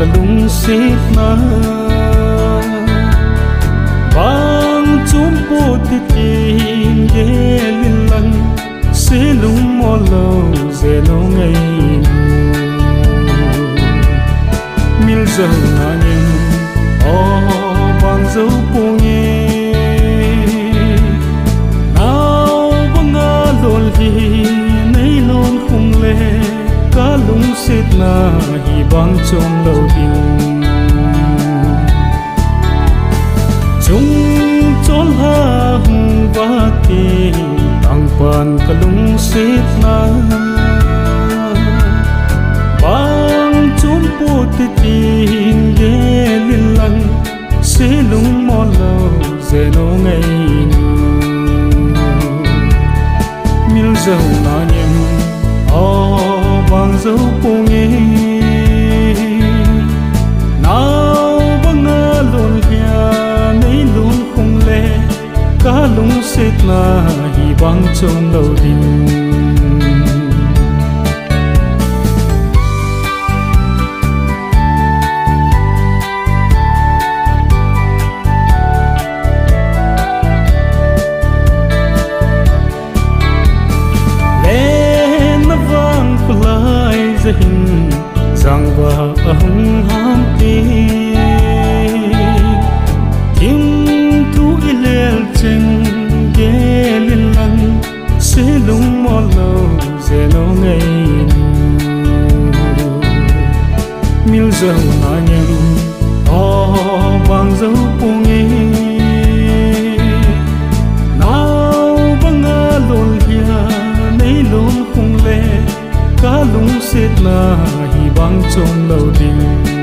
kalung sit na bang chumpu titin gelin lang silung molo zeno ngai mil zau na nin o bang zau pungi nao banga lol hi nei lon khung le kalung sit na hi bang chom lo ding chung chol ha hung ba ti tang pan kalung sit na bang chom pu ti tin ge lin lang silung mo lo zeno ngai mil zau na nyem o bang dấu pungi nào banga lon hia nei lun khung le ka lung sit na hi bang chom lo ding hin giang ba hung ham ti kim thu ilel chen gelin lan silung mo lo zeno ngai mil zau na nyam o bang zau pungi nao banga lol hia nei lon khung le kalung sit na hi bang chom lo ding